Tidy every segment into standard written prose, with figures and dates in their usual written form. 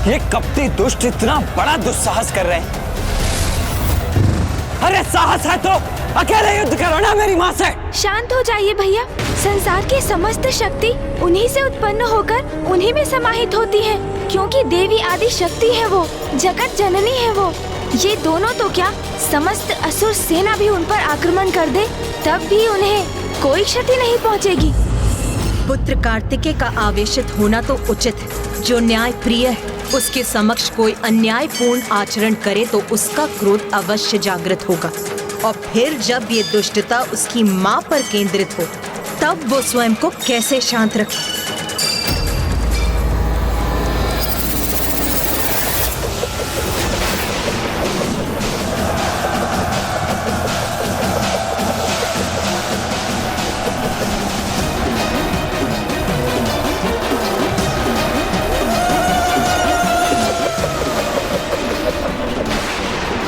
ये कपटी दुष्ट इतना बड़ा दुस्साहस कर रहे हैं। अरे साहस है तो अकेले युद्ध करो ना मेरी माँ से। शांत हो जाइए भैया। संसार की समस्त शक्ति उन्हीं से उत्पन्न होकर उन्हीं में समाहित होती है, क्योंकि देवी आदि शक्ति है वो, जगत जननी है वो। ये दोनों तो क्या, समस्त असुर सेना भी उन पर आक्रमण कर दे तब भी उन्हें कोई क्षति नहीं पहुंचेगी। पुत्र कार्तिकेय का आवेशित होना तो उचित है। जो न्याय प्रिय है उसके समक्ष कोई अन्यायपूर्ण आचरण करे तो उसका क्रोध अवश्य जागृत होगा, और फिर जब ये दुष्टता उसकी माँ पर केंद्रित हो तब वो स्वयं को कैसे शांत रखे।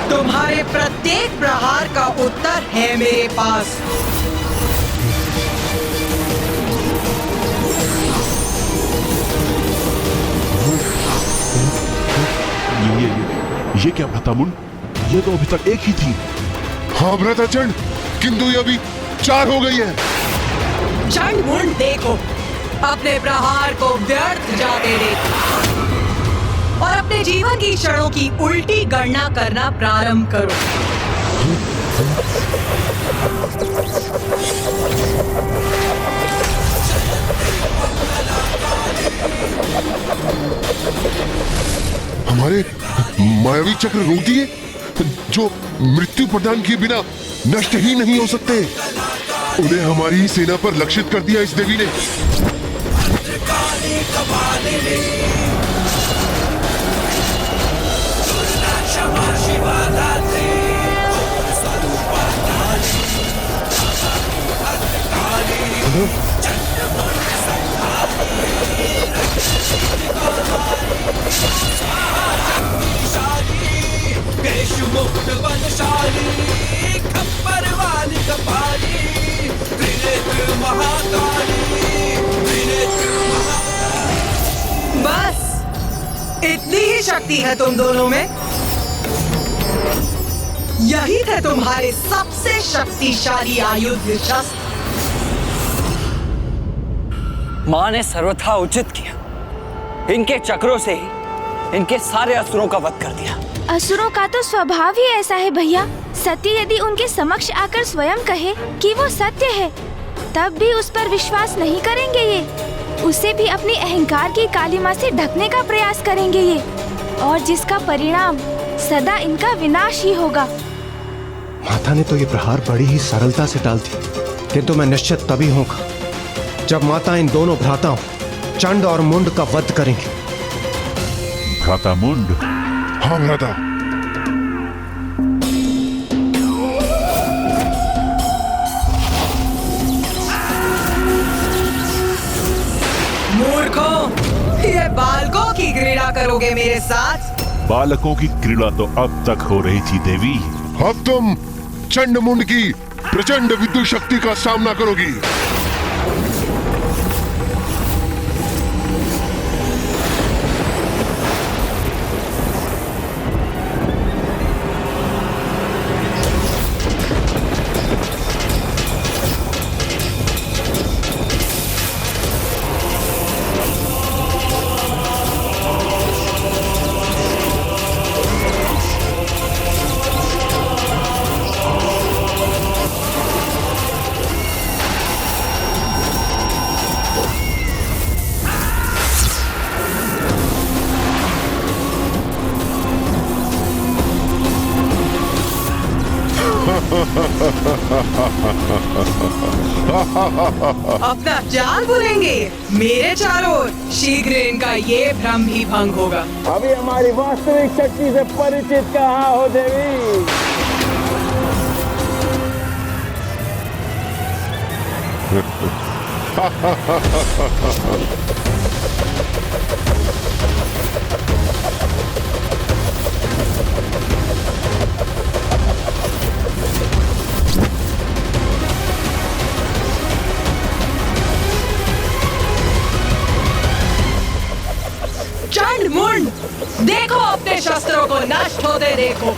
तुम्हारे प्रत्येक प्रहार का उत्तर है मेरे पास। ये क्या भ्रातामुंड, ये तो अभी तक एक ही थी। हाँ भ्राताचंड, किंतु ये अभी 4 हो गई है। चंडमुंड देखो, अपने प्रहार को व्यर्थ जाते देखो और अपने जीवन की क्षणों की उल्टी गणना करना प्रारंभ करो। हमारे मायावी चक्र रोक दिए, जो मृत्यु प्रदान किए बिना नष्ट ही नहीं हो सकते। उन्हें हमारी ही सेना पर लक्षित कर दिया इस देवी ने। बस इतनी ही शक्ति है तुम दोनों में। यही थे तुम्हारे सबसे शक्तिशाली आयुध शस्त्र। माँ ने सर्वथा उचित किया। इनके चक्रों से ही इनके सारे असुरों का वध कर दिया। असुरों का तो स्वभाव ही ऐसा है भैया। सती यदि उनके समक्ष आकर स्वयं कहे कि वो सत्य है, तब भी उस पर विश्वास नहीं करेंगे ये। उसे भी अपनी अहंकार की कालिमा से ढकने का प्रयास करेंगे ये, और जिसका परिणाम सदा इनका विनाश ही होगा। माता ने तो ये प्रहार बड़ी ही सरलता से डाल दी, किंतु मैं निश्चित तभी होगा जब माता इन दोनों भ्राताओं चंड और मुंड का वध करेंगे। भ्राता मुंड। हाँ भ्राता। मूर्खों, ये बालकों की क्रीड़ा करोगे मेरे साथ? बालकों की क्रीड़ा तो अब तक हो रही थी देवी। अब तुम चंडमुंड की प्रचंड विद्युत शक्ति का सामना करोगी। अपना जाल बुनेंगे मेरे चारों ओर। शीघ्र इनका ये भ्रम भी भंग होगा। अभी हमारी वास्तविक शक्ति से परिचित कहाँ हो देवी? चंडमुंड, अपने शस्त्रों को नष्ट होते देखो।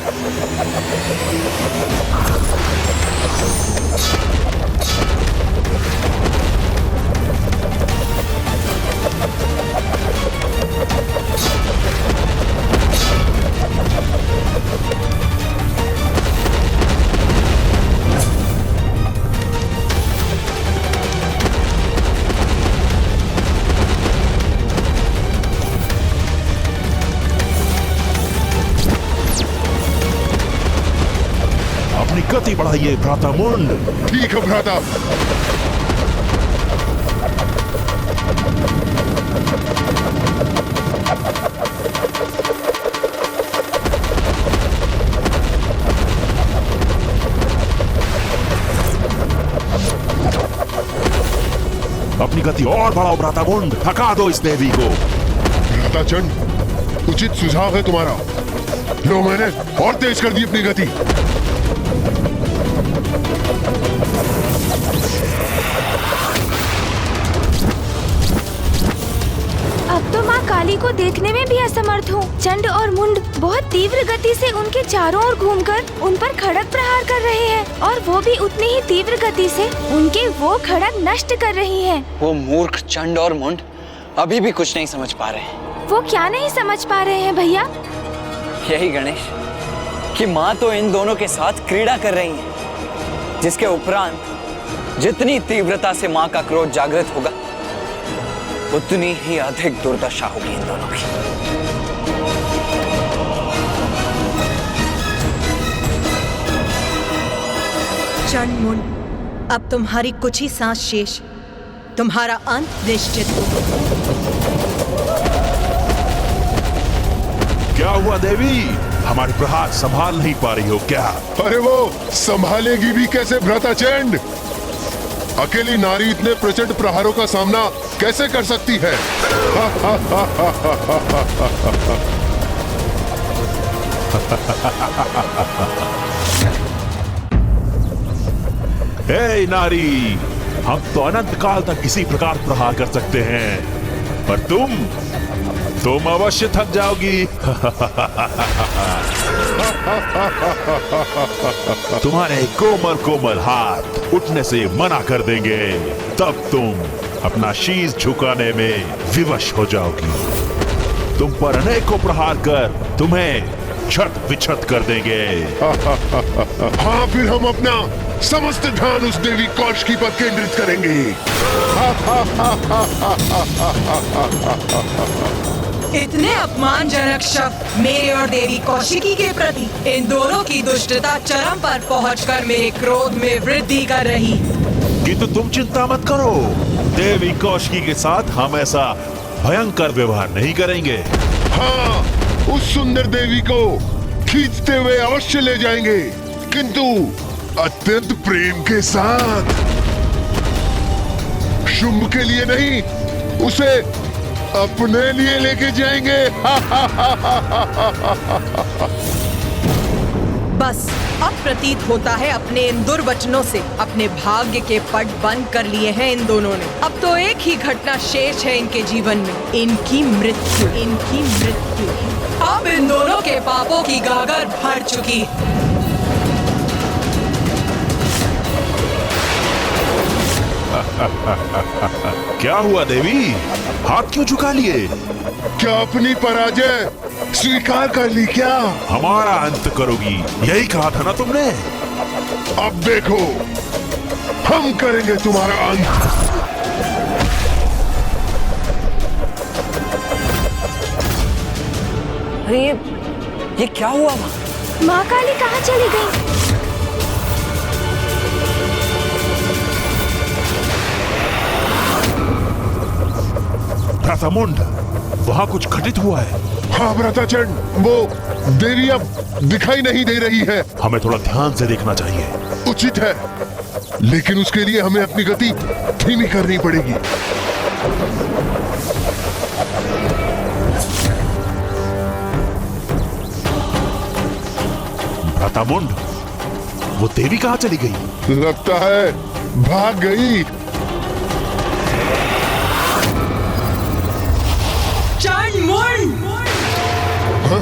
अपनी गति बढ़ाइए भ्राता मुंड। ठीक है भ्राता। अपनी गति और बढ़ाओ भ्राता मुंड, थका दो इस देवी को। भ्राता चंड, उचित सुझाव है तुम्हारा। लो, मैंने और तेज कर दी अपनी गति। अब तो माँ काली को देखने में भी असमर्थ हूँ। चंड और मुंड बहुत तीव्र गति से उनके चारों ओर घूमकर उन पर खड़ग प्रहार कर रहे हैं, और वो भी उतनी ही तीव्र गति से उनके वो खड़ग नष्ट कर रही हैं। वो मूर्ख चंड और मुंड अभी भी कुछ नहीं समझ पा रहे हैं। वो क्या नहीं समझ पा रहे हैं भैया? यही गणेश कि माँ तो इन दोनों के साथ क्रीड़ा कर रही है, जिसके उपरांत जितनी तीव्रता से माँ का क्रोध जागृत होगा उतनी ही अधिक दुर्दशा होगी इन दोनों की। चंड मुंड, अब तुम्हारी कुछ ही सांस शेष, तुम्हारा अंत निश्चित हो। क्या हुआ देवी? हमारे प्रहार संभाल नहीं पा रही हो क्या? अरे वो संभालेगी भी कैसे भ्राता चंड? अकेली नारी इतने प्रचंड प्रहारों का सामना कैसे कर सकती है? हे नारी, हम तो अनंत काल तक इसी प्रकार प्रहार कर सकते हैं, पर तुम अवश्य थक जाओगी। तुम्हारे कोमल कोमल हाथ उठने से मना कर देंगे, तब तुम अपना शीश झुकाने में विवश हो जाओगी। तुम पर अनेकों प्रहार कर तुम्हें छत विछत कर देंगे। हाँ, फिर हम अपना समस्त ध्यान उस देवी कौशिकी पर केंद्रित करेंगे। इतने अपमानजनक शब्द मेरे और देवी कौशिकी के प्रति, इन दोनों की दुष्टता चरम पर पहुंचकर मेरे क्रोध में वृद्धि कर रही। किंतु तुम चिंता मत करो, देवी कौशिकी के साथ हम ऐसा भयंकर व्यवहार नहीं करेंगे। हाँ, उस सुंदर देवी को खींचते हुए अवश्य ले जाएंगे, किंतु अत्यंत प्रेम के साथ। शुंभ के लिए नहीं, उसे अपने लिए लेके जाएंगे। बस अब प्रतीत होता है अपने इन दुर्वचनों से अपने भाग्य के पट बंद कर लिए हैं इन दोनों ने। अब तो एक ही घटना शेष है इनके जीवन में, इनकी मृत्यु। इनकी मृत्यु। अब इन दोनों के पापों की गागर भर चुकी। क्या हुआ देवी, हाथ क्यों झुका लिए? क्या अपनी पराजय स्वीकार कर ली क्या? हमारा अंत करोगी, यही कहा था ना तुमने। अब देखो, हम करेंगे तुम्हारा अंत। अरे ये क्या हुआ? माँ काली कहाँ चली गई? भ्राता मुंड, वहाँ कुछ घटित हुआ है। हाँ भ्राता चंड, वो देवी अब दिखाई नहीं दे रही है। हमें थोड़ा ध्यान से देखना चाहिए। उचित है, लेकिन उसके लिए हमें अपनी गति धीमी करनी पड़ेगी। भ्राता मुंड, वो देवी कहाँ चली गई? लगता है भाग गई। चंड मुंड! हाँ?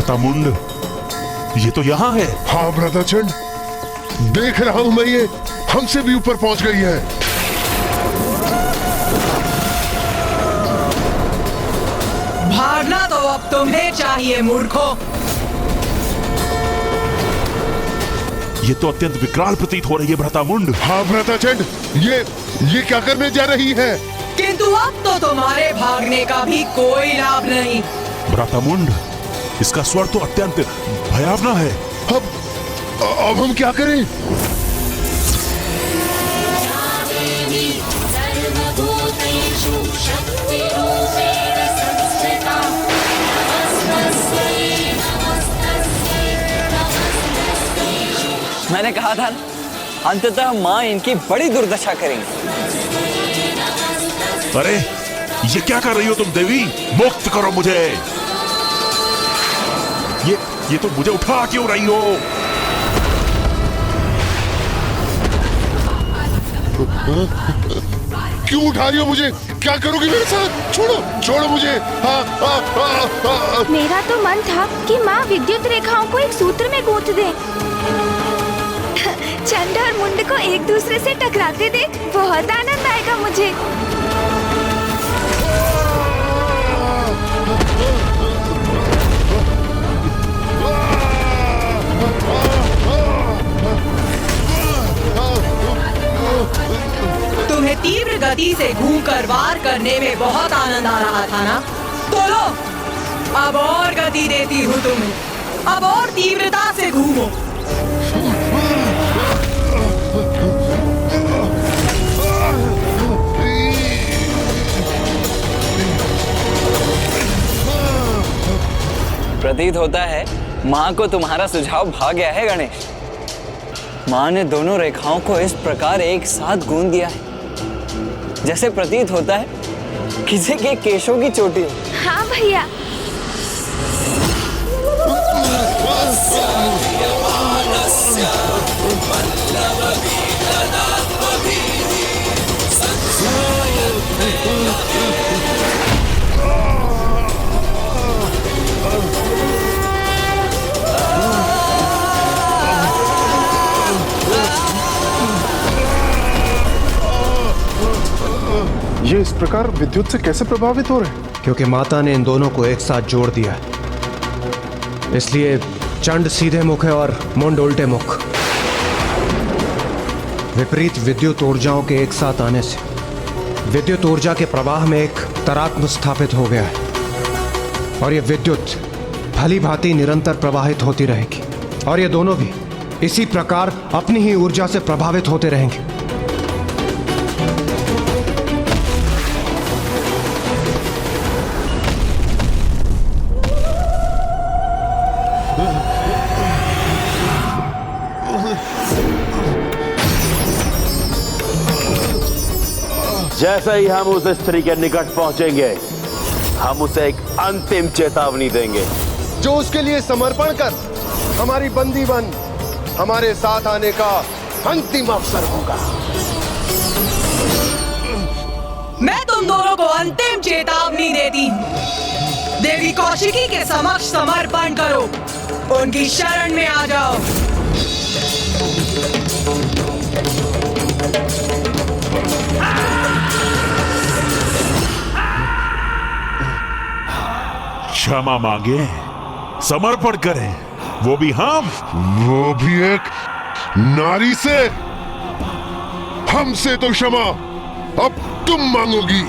भ्रातामुंड, ये तो यहाँ है। हाँ भ्राताचंड, देख रहा हूं मैं, ये हमसे भी ऊपर पहुंच गई है। भागना तो अब तुम्हें चाहिए मूर्खों। ये तो अत्यंत विकराल प्रतीत हो रही है भ्रातामुंड। हाँ भ्राताचंड, ये क्या करने जा रही है? किंतु अब तो तुम्हारे भागने का भी कोई लाभ नहीं। भ्रातामुंड, इसका स्वर तो अत्यंत भयावना है। अब हम क्या करें? मैंने कहा था ना, अंततः माँ इनकी बड़ी दुर्दशा करेंगी। अरे ये क्या कर रही हो तुम देवी? मुक्त करो मुझे। ये तो मुझे उठा क्यों रही हो? क्यों उठा रही हो मुझे? क्या करोगी मेरे साथ? छोड़ो मुझे। मेरा तो मन था कि माँ विद्युत रेखाओं को एक सूत्र में गूंथ दे। चंड और मुंड को एक दूसरे से टकराते देख बहुत आनंद आएगा मुझे। तुम्हें तीव्र गति से घूमकर वार करने में बहुत आनंद आ रहा था ना? तो लो, अब और गति देती हूँ तुम्हें। अब और तीव्रता से घूमो। प्रतीत होता है माँ को तुम्हारा सुझाव भा गया है गणेश। माँ ने दोनों रेखाओं को इस प्रकार एक साथ गूंथ दिया है जैसे प्रतीत होता है किसी के केशों की चोटी। हाँ भैया। ये इस प्रकार विद्युत से कैसे प्रभावित हो रहे हैं? क्योंकि माता ने इन दोनों को एक साथ जोड़ दिया है, इसलिए चंड सीधे मुख है और मुंड उल्टे मुख। विपरीत विद्युत ऊर्जाओं के एक साथ आने से विद्युत ऊर्जा के प्रवाह में एक तरात्म स्थापित हो गया है और ये विद्युत भली भांति निरंतर प्रवाहित होती रहेगी और ये दोनों भी इसी प्रकार अपनी ही ऊर्जा से प्रभावित होते रहेंगे। जैसे ही हम उस स्त्री के निकट पहुंचेंगे, हम उसे एक अंतिम चेतावनी देंगे। जो उसके लिए समर्पण कर हमारी बंदी बन हमारे साथ आने का अंतिम अवसर होगा। मैं तुम दोनों को अंतिम चेतावनी देती हूँ। देवी कौशिकी के समक्ष समर्पण करो, उनकी शरण में आ जाओ। क्षमा मांगे, समर्पण करें, वो भी हम, वो भी एक नारी से। हमसे तो क्षमा अब तुम मांगोगी।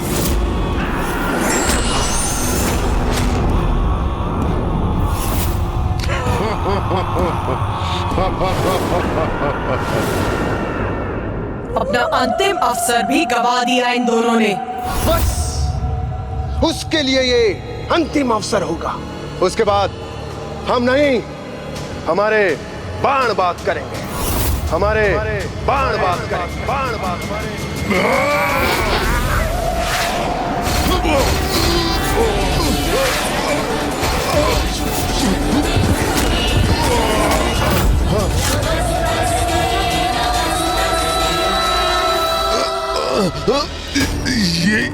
अपना अंतिम अवसर भी गवा दिया इन दोनों ने। बस उसके लिए ये अंतिम अवसर होगा। उसके बाद हम नहीं, हमारे बाण बात करेंगे। हमारे बाण बात करेंगे। बाण बात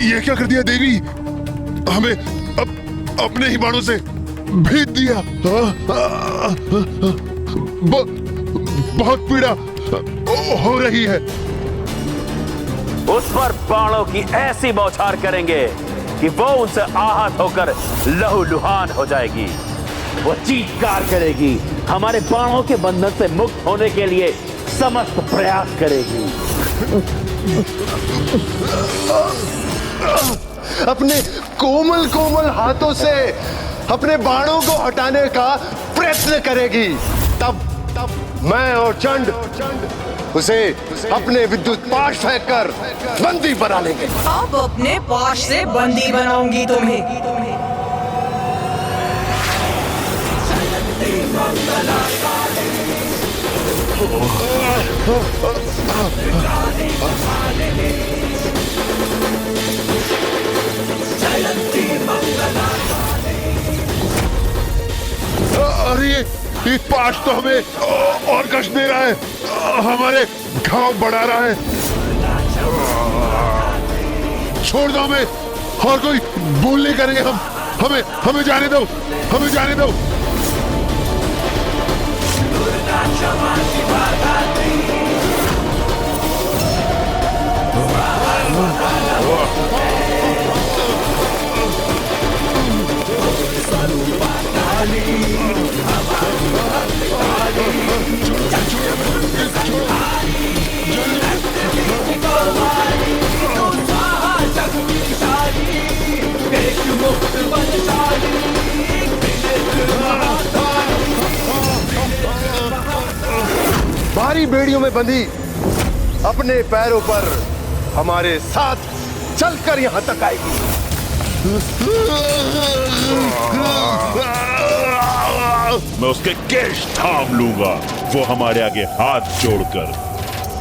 ये क्या कर दिया देवी? हमें अब अपने ही बाणों से भेद दिया। बहुत पीड़ा हो रही है। उस पर बाणों की ऐसी बौछार करेंगे कि वो उनसे आहत होकर लहूलुहान हो जाएगी। वो चीत्कार करेगी, हमारे बाणों के बंधन से मुक्त होने के लिए समस्त प्रयास करेगी। अपने कोमल कोमल हाथों से अपने बाणों को हटाने का प्रयत्न करेगी। तब मैं और चंड उसे अपने विद्युत पाश फेंक कर बंदी बना लेंगे। अब अपने पाश से बंदी बनाऊंगी तुम्हें। अरे ये पाश तो हमें और कष्ट दे रहा है, हमारे घाव बढ़ा रहा है। छोड़ दो हमें, और कोई भूल नहीं करेंगे हम। हमें जाने दो, हमें जाने दो। भारी बेड़ियों में बंधी अपने पैरों पर हमारे साथ चलकर यहां तक आएगी। मैं उसके केश थाम लूंगा। वो हमारे आगे हाथ जोड़कर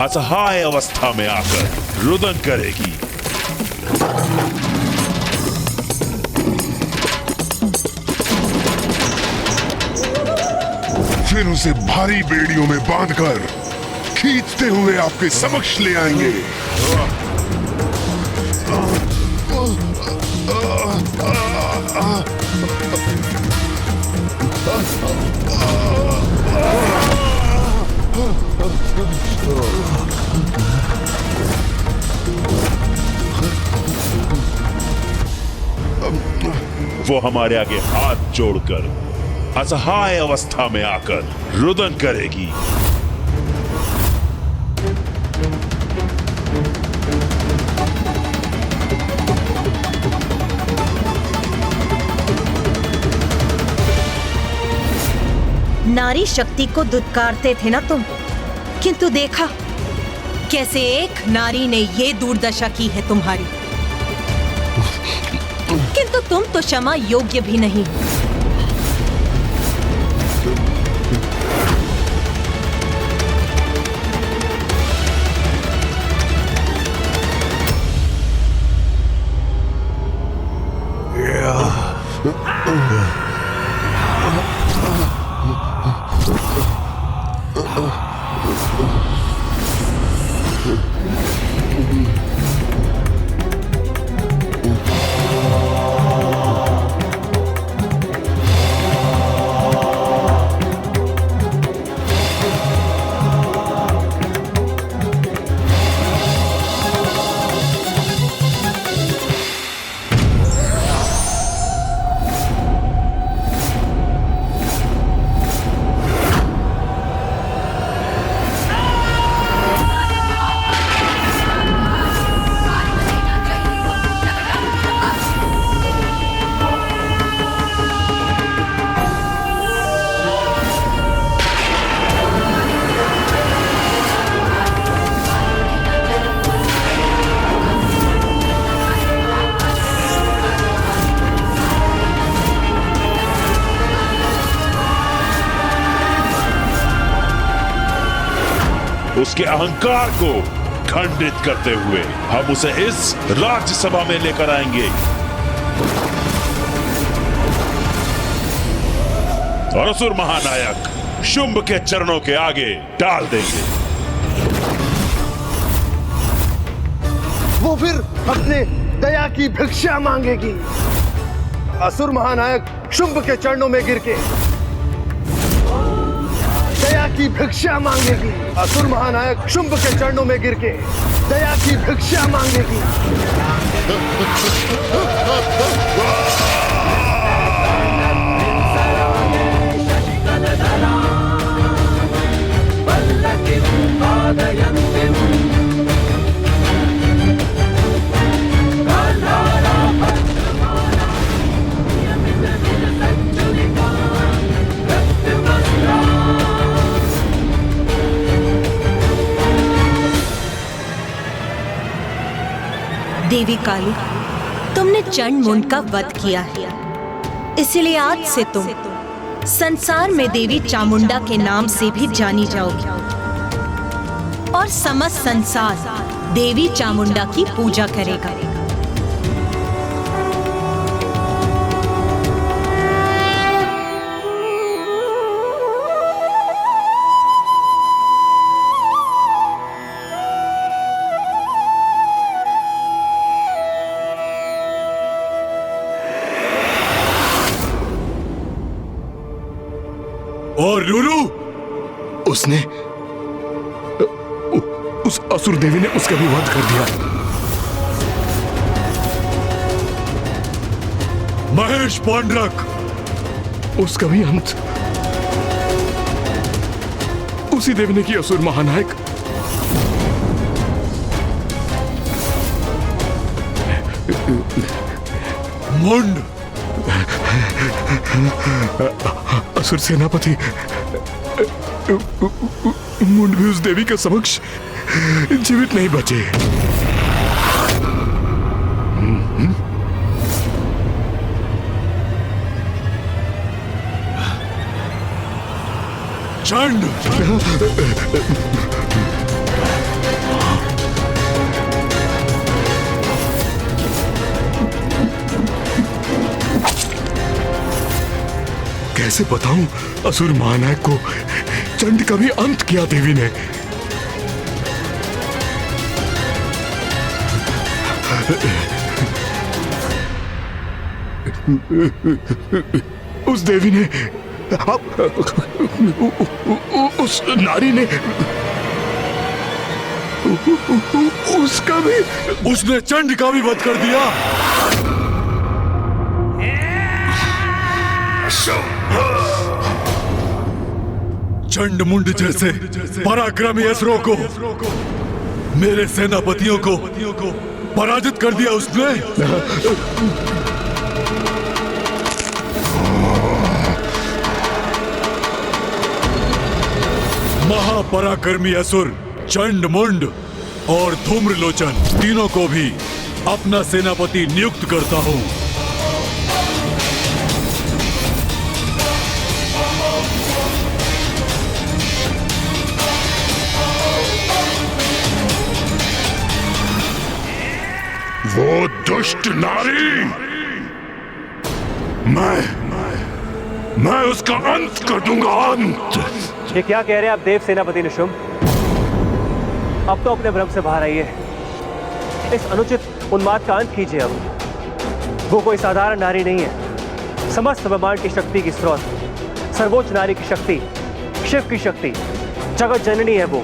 असहाय अवस्था में आकर रुदन करेगी। फिर उसे भारी बेड़ियों में बांधकर खींचते हुए आपके समक्ष ले आएंगे। वो हमारे आगे हाथ जोड़कर असहाय अवस्था में आकर रुदन करेगी। नारी शक्ति को दुत्कारते थे ना तुम, किंतु देखा कैसे एक नारी ने ये दुर्दशा की है तुम्हारी। किंतु तुम तो क्षमा योग्य भी नहीं। उसके अहंकार को खंडित करते हुए हम उसे इस राज्यसभा में लेकर आएंगे और असुर महानायक शुंभ के चरणों के आगे डाल देंगे। वो फिर अपने दया की भिक्षा मांगेगी। असुर महानायक शुंभ के चरणों में गिर के दया की भिक्षा मांगेगी। असुर महानायक शुंभ के चरणों में गिर के दया की भिक्षा मांगेगी। देवी काली, तुमने चंड मुंड का वध किया है, इसलिए आज से तुम संसार में देवी चामुंडा के नाम से भी जानी जाओगी और समस्त संसार देवी चामुंडा की पूजा करेगा। और लूलू, उसने उस असुर देवी ने उसका भी वध कर दिया। महेश पांडरक, उसका भी अंत उसी देवी ने किया। असुर महानायक, मुंड, असुर सेनापति मुंड भी उस देवी के समक्ष जीवित नहीं बचे। चंड, कैसे बताऊं असुर महानायक को चंड का भी अंत किया देवी ने। उस देवी ने, उस नारी ने, उसका भी, उसने चंड का भी वध कर दिया। चंड मुंड जैसे पराक्रमी असुरों को, मेरे सेनापतियों को पराजित कर दिया उसने। महापराक्रमी असुर चंड मुंड और धूम्रलोचन तीनों को भी अपना सेनापति नियुक्त करता हूं। वो दुष्ट नारी, मैं उसका अंत कर दूंगा, अंत। ये क्या कह रहे हैं आप देव सेनापति निशुंभ? अब तो अपने भ्रम से बाहर आइए। इस अनुचित उन्माद का अंत कीजिए। अब वो कोई साधारण नारी नहीं है, समस्त ब्रह्मांड की शक्ति की स्रोत, सर्वोच्च नारी की शक्ति, शिव की शक्ति, जगत जननी है वो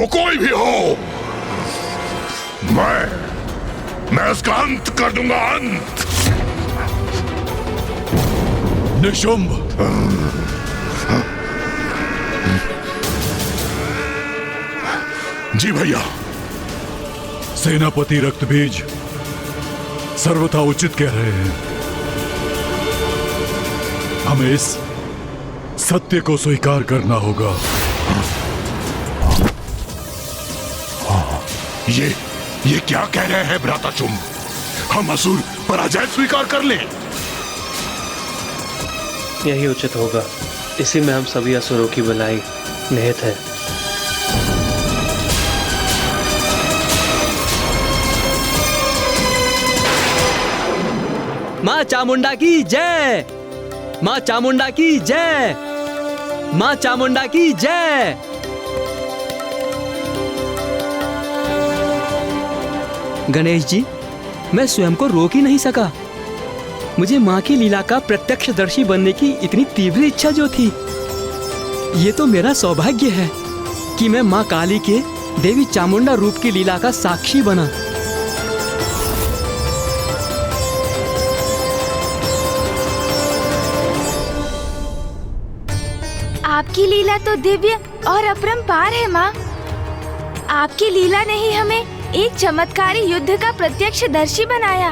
कोई भी हो, मैं उसका अंत कर दूंगा, अंत। निशुंभ, जी भैया। सेनापति रक्तबीज सर्वथा उचित कह रहे हैं। हमें इस सत्य को स्वीकार करना होगा। ये क्या कह रहे हैं भ्राताचुम? हम असुर पराजय स्वीकार कर लें? यही उचित होगा। इसी में हम सभी असुरों की भलाई निहित है। मां चामुंडा की जय, मां चामुंडा की जय, मां चामुंडा की जय। गणेश जी, मैं स्वयं को रोक ही नहीं सका। मुझे माँ की लीला का प्रत्यक्षदर्शी बनने की इतनी तीव्र इच्छा जो थी, ये तो मेरा सौभाग्य है कि मैं माँ काली के देवी चामुंडा रूप की लीला का साक्षी बना। आपकी लीला तो दिव्य और अपरंपार है माँ। आपकी लीला ने ही हमें एक चमत्कारी युद्ध का प्रत्यक्षदर्शी बनाया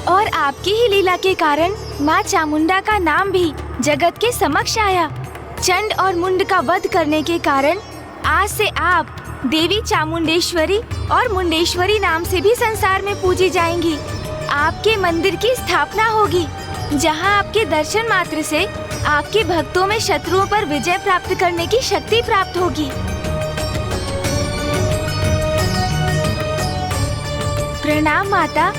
और आपकी ही लीला के कारण माँ चामुंडा का नाम भी जगत के समक्ष आया। चंड और मुंड का वध करने के कारण आज से आप देवी चामुंडेश्वरी और मुंडेश्वरी नाम से भी संसार में पूजी जाएंगी। आपके मंदिर की स्थापना होगी, जहाँ आपके दर्शन मात्र से आपके भक्तों में शत्रुओं पर विजय प्राप्त करने की शक्ति प्राप्त होगी। प्रणाम माता।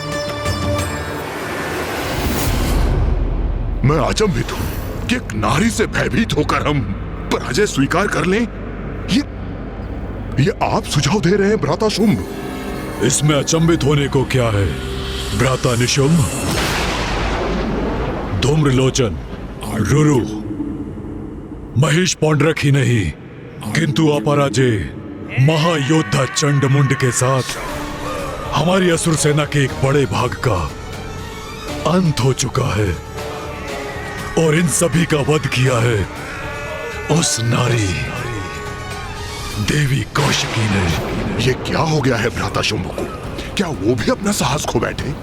मैं अचंभित हूँ कि एक नारी से भयभीत होकर हम पराजय स्वीकार कर लें। ये आप सुझाव दे रहे हैं भ्राता शुंभ? इसमें अचंभित होने को क्या है भ्राता निशुंभ? धूम्रलोचन, रुरु, महेश पौंड्रक ही नहीं किंतु अपराजय महायोद्धा चंडमुंड के साथ हमारी असुर सेना के एक बड़े भाग का अंत हो चुका है और इन सभी का वध किया है उस नारी देवी कौशिकी ने। ये क्या हो गया है भ्राता शुंभ को? क्या वो भी अपना साहस खो बैठे?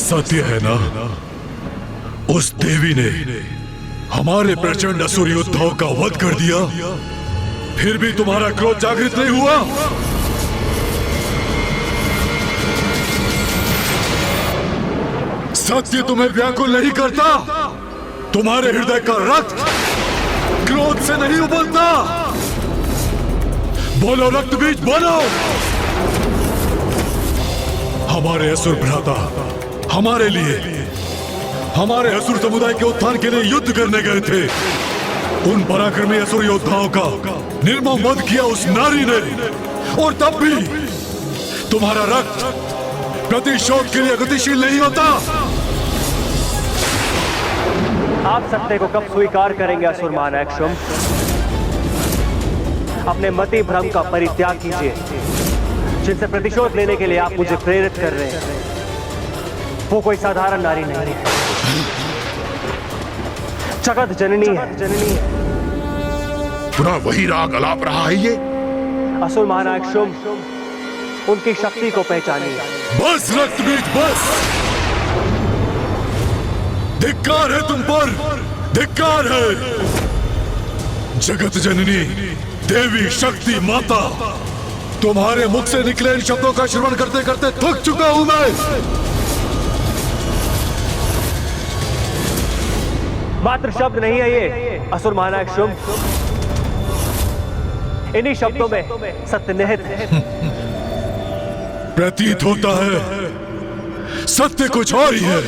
सत्य है ना, उस देवी ने हमारे प्रचंड असुर योद्धाओं का वध कर दिया, फिर भी तुम्हारा क्रोध जागृत नहीं हुआ? सत्य तुम्हें व्याकुल नहीं करता? तुम्हारे हृदय का रक्त क्रोध से नहीं उबलता? बोलो रक्त बीज बोलो। हमारे असुर भ्राता हमारे लिए, हमारे असुर समुदाय के उत्थान के लिए युद्ध करने गए थे। उन पराक्रमी असुर योद्धाओं का निर्मम वध किया उस नारी ने, और तब भी तुम्हारा रक्त प्रतिशोध के लिए गतिशील नहीं होता। आप सत्य को कब स्वीकार करेंगे असुर महानायक शुंभ? अपने मति भ्रम का परित्याग कीजिए, जिनसे प्रतिशोध लेने के लिए आप मुझे प्रेरित कर रहे हैं। वो कोई साधारण नारी नहीं है, जगत जननी है। पुनः वही राग अलाप रहा है ये? असुर महानायक शुंभ, उनकी शक्ति को पहचानिए। बस रक्तबीज बस। धिक्कार है तुम पर, धिक्कार है। जगत जननी देवी शक्ति माता, तुम्हारे मुख से निकले इन शब्दों का श्रवण करते करते थक चुका हूं मैं। मात्र शब्द नहीं है ये असुर महानायक शुंभ, इन्हीं शब्दों में सत्य निहित है। प्रतीत होता है सत्य कुछ और ही है।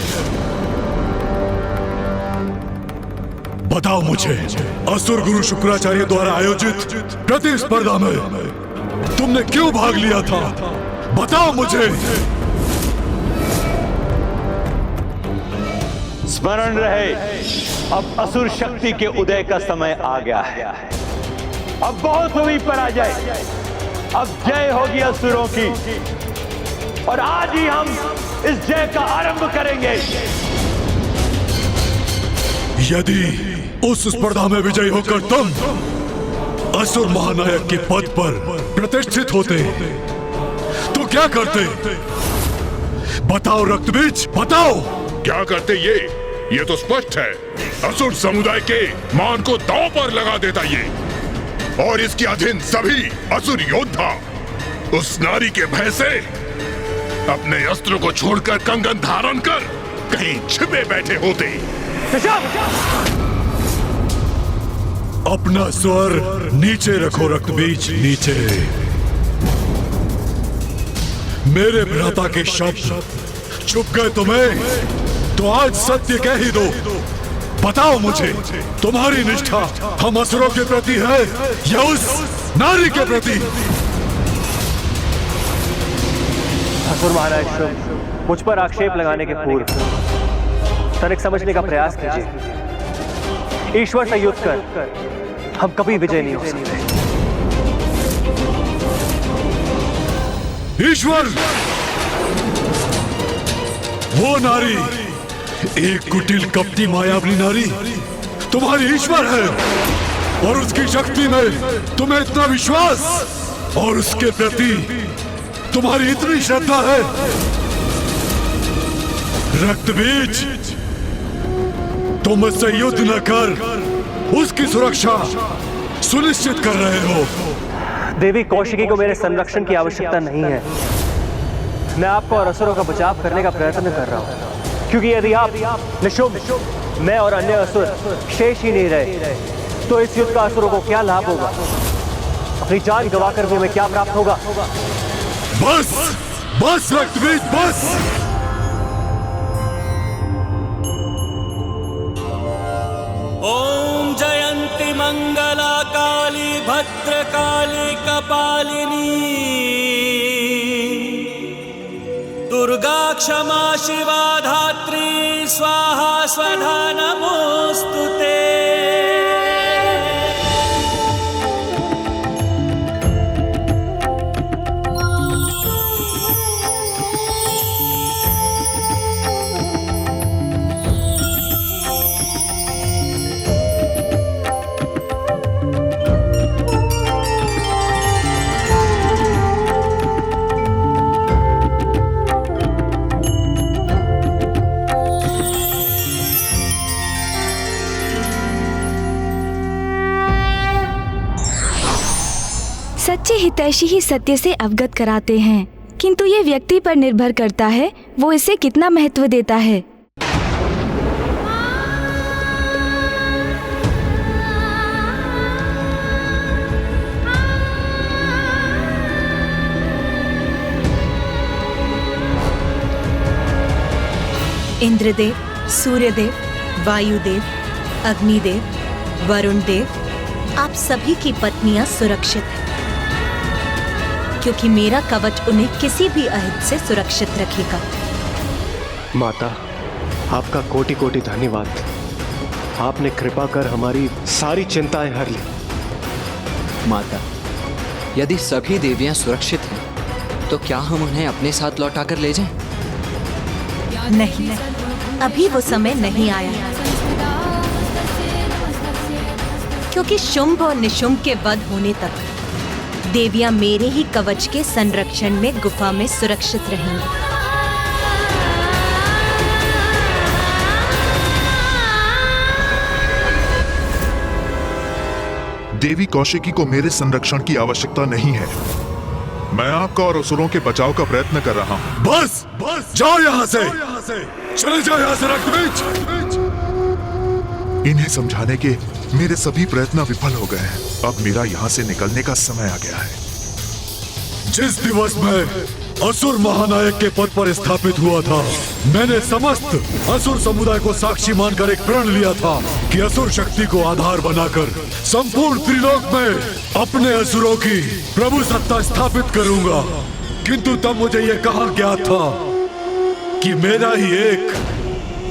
बताओ मुझे, असुर गुरु शुक्राचार्य द्वारा आयोजित प्रतिस्पर्धा में तुमने क्यों भाग लिया था? बताओ मुझे। स्मरण रहे, अब असुर शक्ति के उदय का समय आ गया है। अब बहुत हुई पराजय, अब जय होगी असुरों की, और आज ही हम इस जय का आरंभ करेंगे। यदि उस स्पर्धा में विजयी होकर तुम असुर महानायक के पद पर प्रतिष्ठित होते तो क्या करते? बताओ रक्तबीज, बताओ। क्या करते ये तो स्पष्ट है। असुर समुदाय के मान को दांव पर लगा देता ये, और इसके अधीन सभी असुर योद्धा उस नारी के भय से अपने अस्त्र को छोड़कर कंगन धारण कर कहीं छिपे बैठे होते। अपना स्वर नीचे रखो रक्तबीज, नीचे। मेरे भ्राता के शब्द चुप गए तुम्हें, तो आज सत्य कह ही दो। बताओ मुझे, तुम्हारी निष्ठा हम असुरों के प्रति है या उस नारी के प्रति? असुर महाराज शुभ, मुझ पर आक्षेप लगाने के पूर्व तनिक समझने का प्रयास कीजिए। ईश्वर से युद्ध कर हम कभी विजय नहीं हो सकते। ईश्वर, वो नारी, एक कुटिल कपटी मायावी नारी तुम्हारी ईश्वर है, और उसकी शक्ति में तुम्हें इतना विश्वास और उसके प्रति तुम्हारी इतनी श्रद्धा है। रक्तबीज, तुम उससे युद्ध न कर उसकी सुरक्षा सुनिश्चित कर रहे हो। देवी कौशिकी को मेरे संरक्षण की आवश्यकता नहीं है। मैं आपको और असुरों का बचाव करने का प्रयत्न कर रहा हूं, क्योंकि यदि आप निशुंभ, मैं और अन्य असुर शेष ही नहीं रहे तो इस युद्ध का असुरों को क्या लाभ होगा? अपनी जान गंवाकर भी हमें क्या प्राप्त होगा? बस बस रक्तबीज, बस। ओम जयंती मंगला काली भद्रकाली कपालिनी दुर्गा क्षमा शिवा धात्री स्वाहा स्वधा नमोस्तुते। सच्चे हितैषी ही सत्य से अवगत कराते हैं, किंतु ये व्यक्ति पर निर्भर करता है वो इसे कितना महत्व देता है। इंद्रदेव, सूर्यदेव, वायुदेव, अग्निदेव, वरुण देव, आप सभी की पत्नियां सुरक्षित हैं, क्योंकि मेरा कवच उन्हें किसी भी अहित से सुरक्षित रखेगा। माता, आपका कोटि कोटि धन्यवाद। आपने कृपा कर हमारी सारी चिंताएं हर ली। माता, यदि सभी देवियां सुरक्षित हैं, तो क्या हम उन्हें अपने साथ लौटाकर ले जाएं? नहीं, अभी वो समय नहीं आया, क्योंकि शुंभ और निशुंभ के वध होने तक देवियां मेरे ही कवच के संरक्षण में गुफा में सुरक्षित रहेंगी। देवी कौशिकी को मेरे संरक्षण की आवश्यकता नहीं है। मैं आपका और असुरों के बचाव का प्रयत्न कर रहा हूं। बस बस, जाओ यहां से, चले जाओ यहां से रक्तबीज। इन्हें समझाने के मेरे सभी प्रयत्न विफल हो गए हैं। अब मेरा यहाँ से निकलने का समय आ गया है। जिस दिवस मैं असुर महानायक के पद पर स्थापित हुआ था, मैंने समस्त असुर समुदाय को साक्षी मानकर एक प्रण लिया था कि असुर शक्ति को आधार बनाकर संपूर्ण त्रिलोक में अपने असुरों की प्रभु सत्ता स्थापित करूंगा। किंतु तब मुझे यह कहा गया था कि मेरा ही एक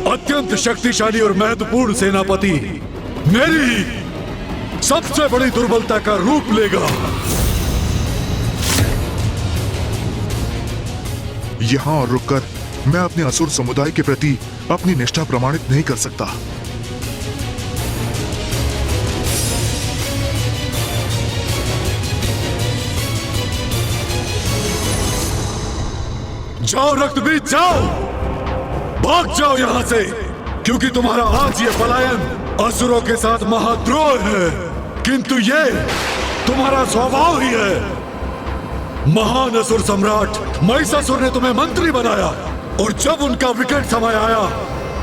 अत्यंत शक्तिशाली और महत्वपूर्ण सेनापति मेरी सबसे बड़ी दुर्बलता का रूप लेगा। यहाँ और रुककर मैं अपने असुर समुदाय के प्रति अपनी निष्ठा प्रमाणित नहीं कर सकता। जाओ रक्तबीज, जाओ, भाग जाओ यहां से, क्योंकि तुम्हारा आज ये पलायन असुरों के साथ महाद्रोह है, किंतु ये तुम्हारा स्वभाव ही है। महान असुर सम्राट महिषासुर ने तुम्हें मंत्री बनाया और जब उनका विकट समय आया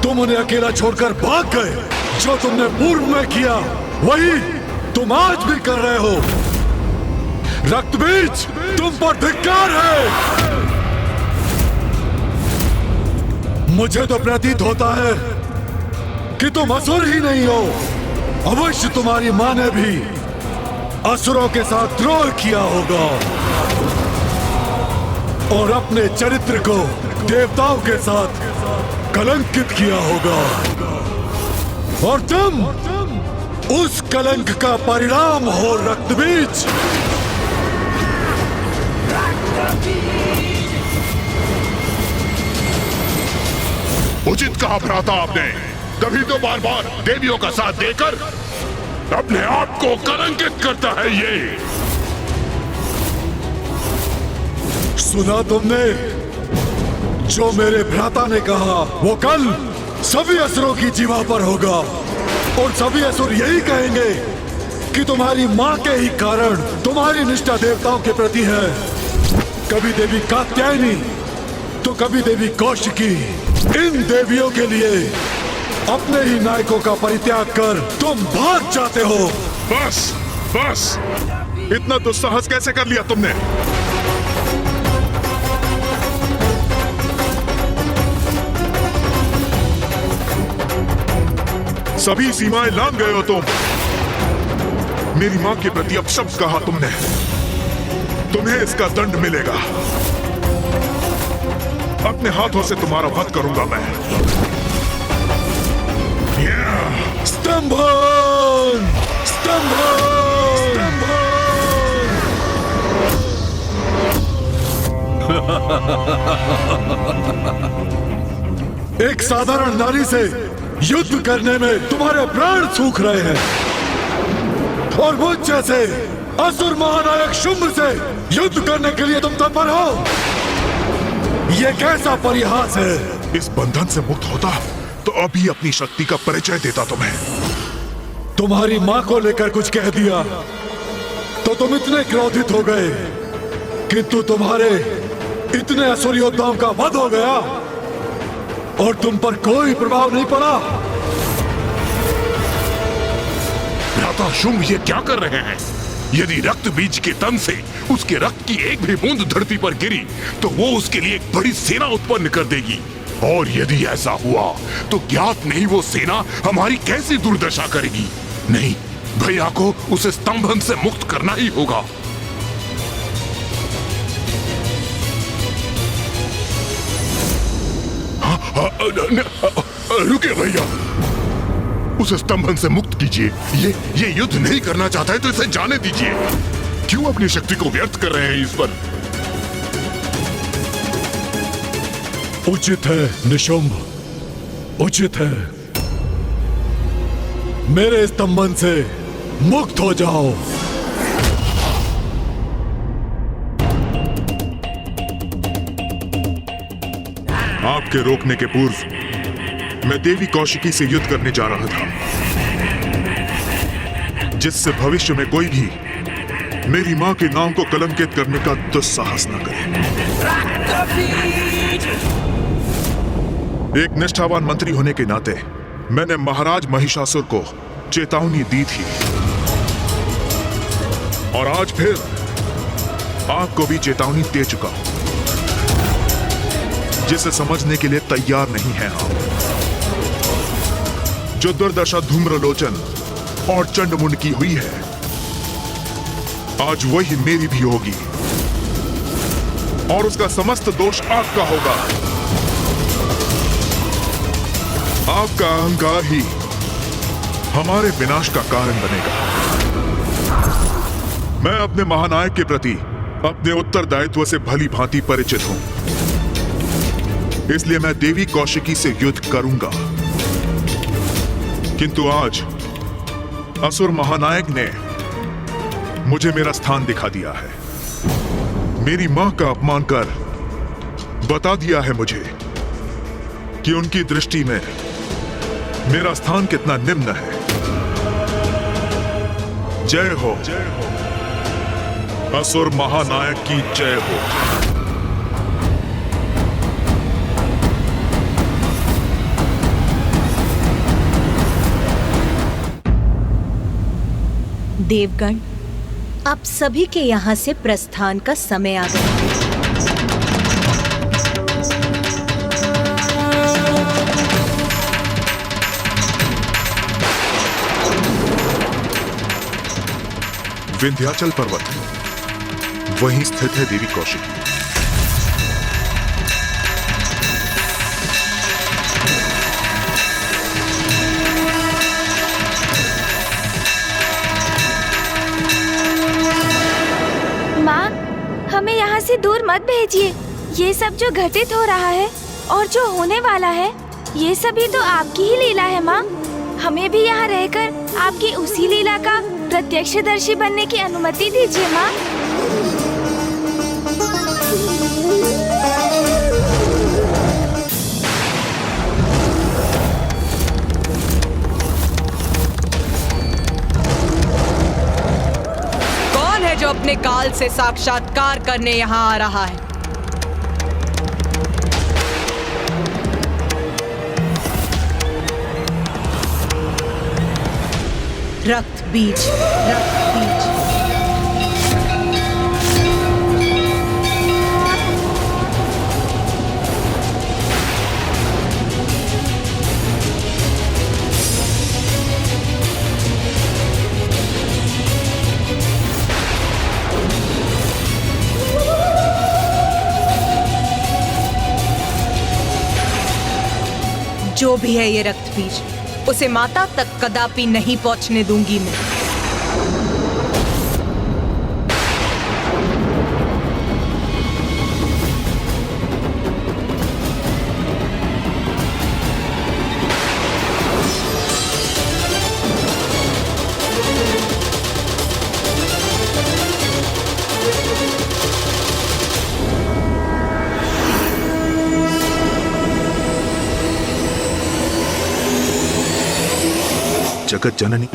तुम उन्हें अकेला छोड़कर भाग गए। जो तुमने पूर्व में किया वही तुम आज भी कर रहे हो। रक्तबीज, तुम पर धिक्कार है। मुझे तो प्रतीत होता है कि तुम असुर ही नहीं हो। अवश्य तुम्हारी मां ने भी असुरों के साथ द्रोह किया होगा और अपने चरित्र को देवताओं के साथ कलंकित किया होगा, और तुम उस कलंक का परिणाम हो रक्तबीज। उचित कहा भ्राता आपने, तभी तो बार बार देवियों का साथ देकर अपने आप को कलंकित करता है ये। सुना तुमने जो मेरे भ्राता ने कहा, वो कल सभी असुरों की जीवा पर होगा और सभी असुर यही कहेंगे कि तुम्हारी मां के ही कारण तुम्हारी निष्ठा देवताओं के प्रति है। कभी देवी कात्यायनी तो कभी देवी कौशिकी। इन देवियों के लिए अपने ही नायकों का परित्याग कर तुम भाग जाते हो। बस बस, इतना दुस्साहस कैसे कर लिया तुमने? सभी सीमाएं लांघ गए हो तुम। मेरी मां के प्रति अपशब्द कहा तुमने, तुम्हें इसका दंड मिलेगा। अपने हाथों से तुम्हारा वध करूंगा मैं। स्तंभन! स्तंभन! एक साधारण नारी से युद्ध करने में तुम्हारे प्राण सूख रहे हैं और मुझ जैसे असुर महानायक शुंभ से युद्ध करने के लिए तुम तत्पर हो। यह कैसा परिहास है? इस बंधन से मुक्त होता तो अभी अपनी शक्ति का परिचय देता तुम्हें। तुम्हारी मां को लेकर कुछ कह दिया तो तुम इतने क्रोधित हो गए, किंतु तुम्हारे इतने असुर योद्धाओं का वध हो गया और तुम पर कोई प्रभाव नहीं पड़ा। भ्राता शुंभ ये क्या कर रहे हैं? यदि रक्त बीज के तन से उसके रक्त की एक भी बूंद धरती पर गिरी तो वो उसके लिए एक बड़ी सेना उत्पन्न कर देगी, और यदि ऐसा हुआ तो ज्ञात नहीं वो सेना हमारी कैसी दुर्दशा करेगी। नहीं, भैया को उसे स्तंभन से मुक्त करना ही होगा। रुकिए भैया, उसे स्तंभन से मुक्त कीजिए। ये युद्ध नहीं करना चाहता है तो इसे जाने दीजिए। क्यों अपनी शक्ति को व्यर्थ कर रहे हैं इस पर? उचित है निशुंभ, उचित है। मेरे स्तंभन से मुक्त हो जाओ। आपके रोकने के पूर्व मैं देवी कौशिकी से युद्ध करने जा रहा था, जिससे भविष्य में कोई भी मेरी मां के नाम को कलंकित करने का दुस्साहस न करे। एक निष्ठावान मंत्री होने के नाते मैंने महाराज महिषासुर को चेतावनी दी थी, और आज फिर आपको भी चेतावनी दे चुका हूं, जिसे समझने के लिए तैयार नहीं है आप। जो दुर्दशा धूम्रलोचन और चंडमुंड की हुई है, आज वही मेरी भी होगी, और उसका समस्त दोष आपका होगा। आपका अहंकार ही हमारे विनाश का कारण बनेगा। मैं अपने महानायक के प्रति अपने उत्तरदायित्व से भली भांति परिचित हूं, इसलिए मैं देवी कौशिकी से युद्ध करूंगा। किंतु आज असुर महानायक ने मुझे मेरा स्थान दिखा दिया है। मेरी मां का अपमान कर बता दिया है मुझे कि उनकी दृष्टि में मेरा स्थान कितना निम्न है। जय हो, असुर महानायक की जय हो। देवगण, आप सभी के यहाँ से प्रस्थान का समय आ गया। विंध्याचल पर्वत, वहीं स्थित है देवी कौशिकी। माँ, हमें यहाँ से दूर मत भेजिए। ये सब जो घटित हो रहा है और जो होने वाला है, ये सभी तो आपकी ही लीला है माँ। हमें भी यहाँ रहकर आपकी उसी लीला का प्रत्यक्षदर्शी बनने की अनुमति दीजिए माँ। कौन है जो अपने काल से साक्षात्कार करने यहाँ आ रहा है? रक्त बीज, रक्त बीज। जो भी है ये रक्त बीज, उसे माता तक कदापि नहीं पहुंचने दूंगी मैं। जगत जननी,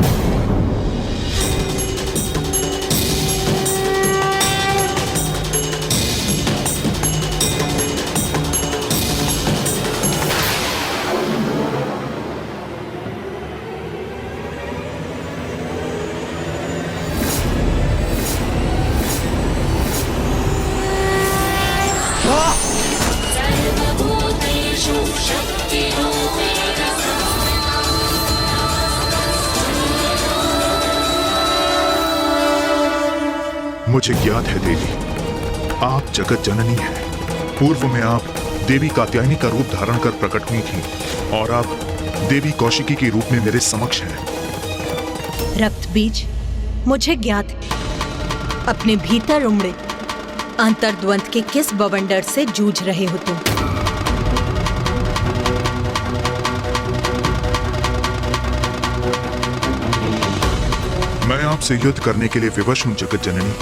मुझे ज्ञात है देवी, आप जगत जननी हैं। पूर्व में आप देवी कात्यायनी का रूप धारण कर प्रकट हुई थी और आप देवी कौशिकी के रूप में मेरे समक्ष हैं। रक्त बीज, मुझे ज्ञात है अपने भीतर उमड़े अंतर्द्वंद के किस बवंडर से जूझ रहे हो तुम। मैं आपसे युद्ध करने के लिए विवश हूं जगत जननी।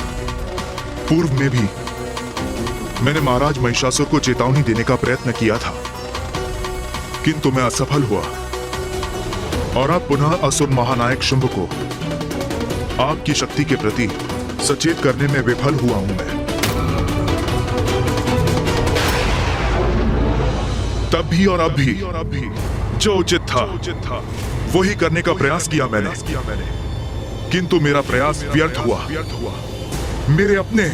पूर्व में भी मैंने महाराज महिषासुर को चेतावनी देने का प्रयत्न किया था, किंतु मैं असफल हुआ और अब पुनः असुर महानायक शुंभ को आपकी शक्ति के प्रति सचेत करने में विफल हुआ हूं मैं। तब भी और अब भी जो उचित था वही करने का प्रयास किया मैंने, किंतु मेरा प्रयास व्यर्थ हुआ। मेरे अपने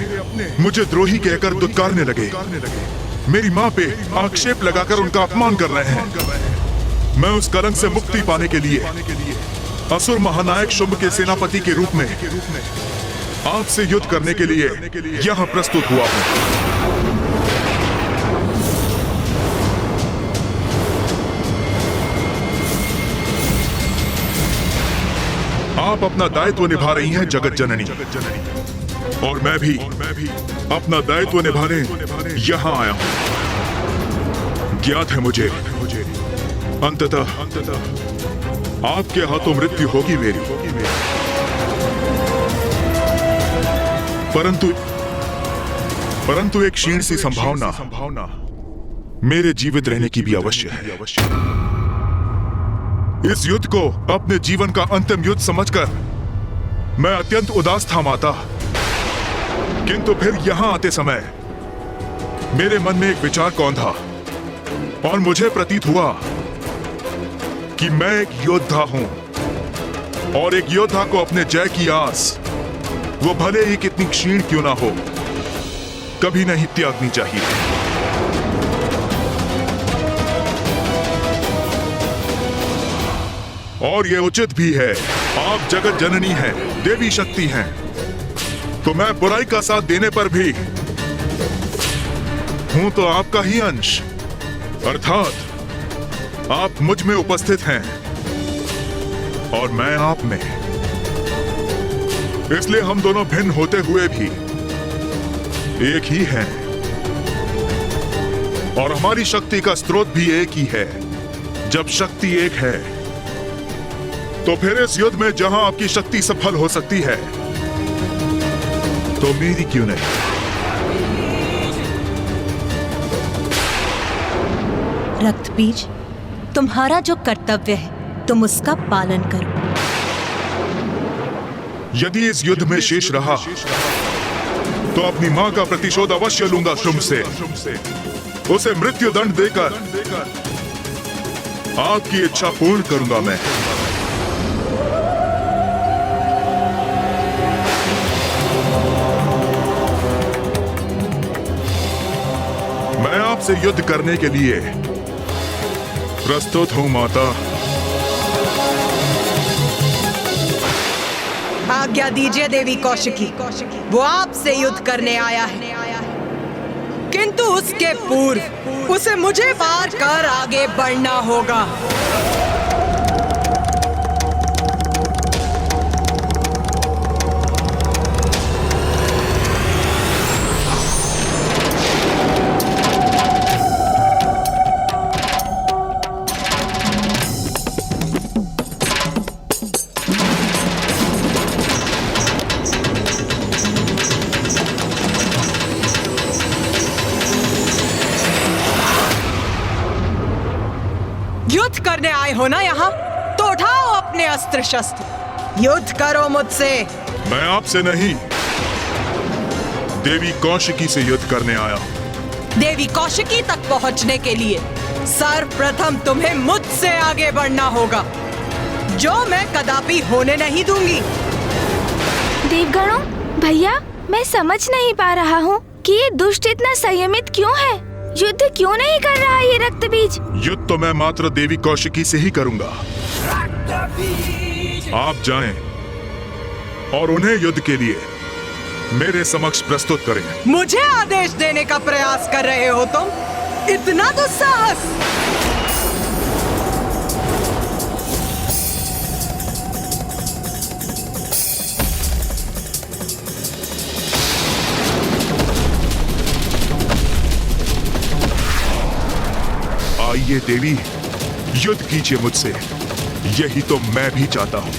मुझे द्रोही कहकर दुत्कारने लगे, मेरी मां पे आक्षेप लगाकर उनका अपमान कर रहे हैं। मैं उस कलंक से मुक्ति पाने के लिए असुर महानायक शुंभ के सेनापति के रूप में आपसे युद्ध करने के लिए यहां प्रस्तुत हुआ हूं। आप अपना दायित्व निभा रही हैं जगत जननी, और मैं भी अपना दायित्व निभाने यहां आया हूं। ज्ञात है मुझे अंततः आपके हाथों मृत्यु होगी मेरी, परंतु एक क्षीण सी संभावना मेरे जीवित रहने की भी अवश्य है। इस युद्ध को अपने जीवन का अंतिम युद्ध समझकर मैं अत्यंत उदास था माता, किंतु फिर यहां आते समय मेरे मन में एक विचार कौन था और मुझे प्रतीत हुआ कि मैं एक योद्धा हूं और एक योद्धा को अपने जय की आस, वो भले ही कितनी क्षीण क्यों ना हो, कभी नहीं त्यागनी चाहिए। और ये उचित भी है। आप जगत जननी हैं, देवी शक्ति हैं, तो मैं बुराई का साथ देने पर भी हूं तो आपका ही अंश, अर्थात आप मुझ में उपस्थित हैं और मैं आप में। इसलिए हम दोनों भिन्न होते हुए भी एक ही हैं और हमारी शक्ति का स्रोत भी एक ही है। जब शक्ति एक है तो फिर इस युद्ध में जहां आपकी शक्ति सफल हो सकती है तो मेरी क्यों नहीं? रक्तबीज, तुम्हारा जो कर्तव्य है तुम उसका पालन करो। यदि इस युद्ध में शेष रहा तो अपनी मां का प्रतिशोध अवश्य लूंगा शुंभ से। उसे मृत्यु दंड देकर आपकी इच्छा पूर्ण करूंगा मैं। मैं आपसे युद्ध करने के लिए प्रस्तुत हूं माता। आज्ञा दीजिए देवी कौशिकी, वो आपसे युद्ध करने आया है, किंतु उसके पूर्व उसे मुझे पार कर आगे बढ़ना होगा। युद्ध करने आए हो ना यहाँ, तो उठाओ अपने अस्त्र शस्त्र, युद्ध करो मुझसे। मैं आपसे नहीं, देवी कौशिकी से युद्ध करने आया। देवी कौशिकी तक पहुँचने के लिए सर्वप्रथम तुम्हें मुझसे आगे बढ़ना होगा, जो मैं कदापि होने नहीं दूंगी। देवगणों, भैया, मैं समझ नहीं पा रहा हूँ कि ये दुष्ट इतना संयमित क्यों है। युद्ध क्यों नहीं कर रहा है ये रक्तबीज? युद्ध तो मैं मात्र देवी कौशिकी से ही करूंगा। आप जाएं और उन्हें युद्ध के लिए मेरे समक्ष प्रस्तुत करें। मुझे आदेश देने का प्रयास कर रहे हो तुम? इतना दुस्साहस! आइए देवी, युद्ध कीजिए मुझसे, यही तो मैं भी चाहता हूं।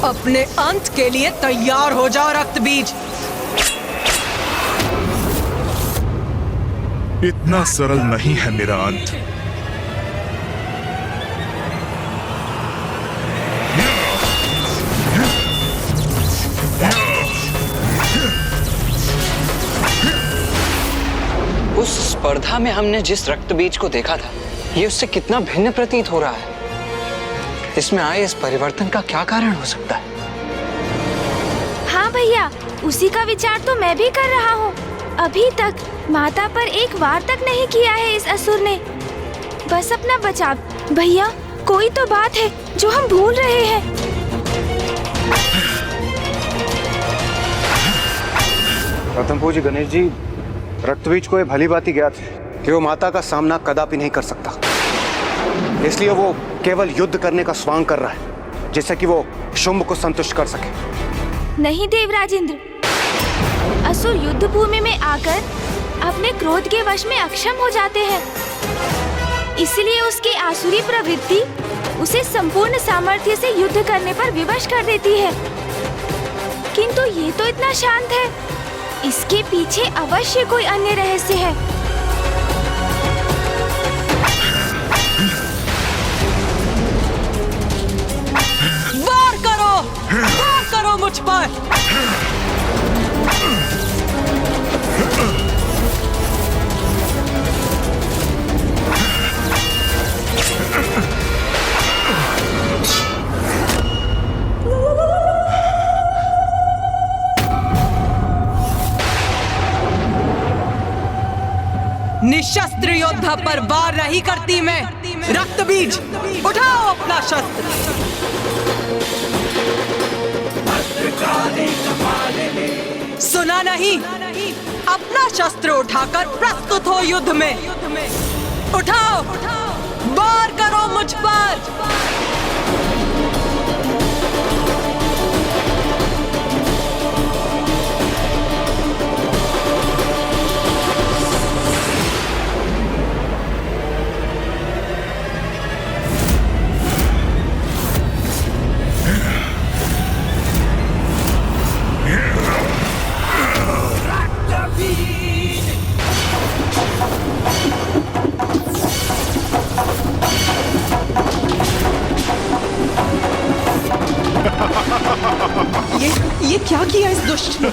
अपने अंत के लिए तैयार हो जाओ रक्तबीज। इतना सरल नहीं है मेरा अंत। उस स्पर्धा में हमने जिस रक्तबीज को देखा था, ये उससे कितना भिन्न प्रतीत हो रहा है। इसमें आए इस परिवर्तन का क्या कारण हो सकता है? हाँ भैया, उसी का विचार तो मैं भी कर रहा हूँ। अभी तक माता पर एक वार तक नहीं किया है इस असुर ने। बस अपना बचाव। भैया, कोई तो बात है जो हम भूल रहे हैं। प्रथम पूज्य गणेश जी, रक्तबीज को ये भली भांति ज्ञात है कि वो माता का सामना कदापि नहीं कर सकता, इसलिए वो केवल युद्ध करने का स्वांग कर रहा है, जिससे कि वो शुंभ को संतुष्ट कर सके। नहीं देवराजेंद्र, असुर युद्ध भूमि में आकर अपने क्रोध के वश में अक्षम हो जाते हैं, इसलिए उसकी आसुरी प्रवृत्ति उसे संपूर्ण सामर्थ्य से युद्ध करने पर विवश कर देती है। किंतु ये तो इतना शांत है, इसके पीछे अवश्य कोई अन्य रहस्य है। वार करो मुझ पर। निशस्त्र योद्धा पर वार नहीं करती मैं। रक्त बीज, उठाओ अपना शस्त्र। सुना नहीं? अपना शस्त्र उठाकर प्रस्तुत हो युद्ध में। उठाओ, वार करो मुझ पर। ये क्या किया इस दुष्ट ने?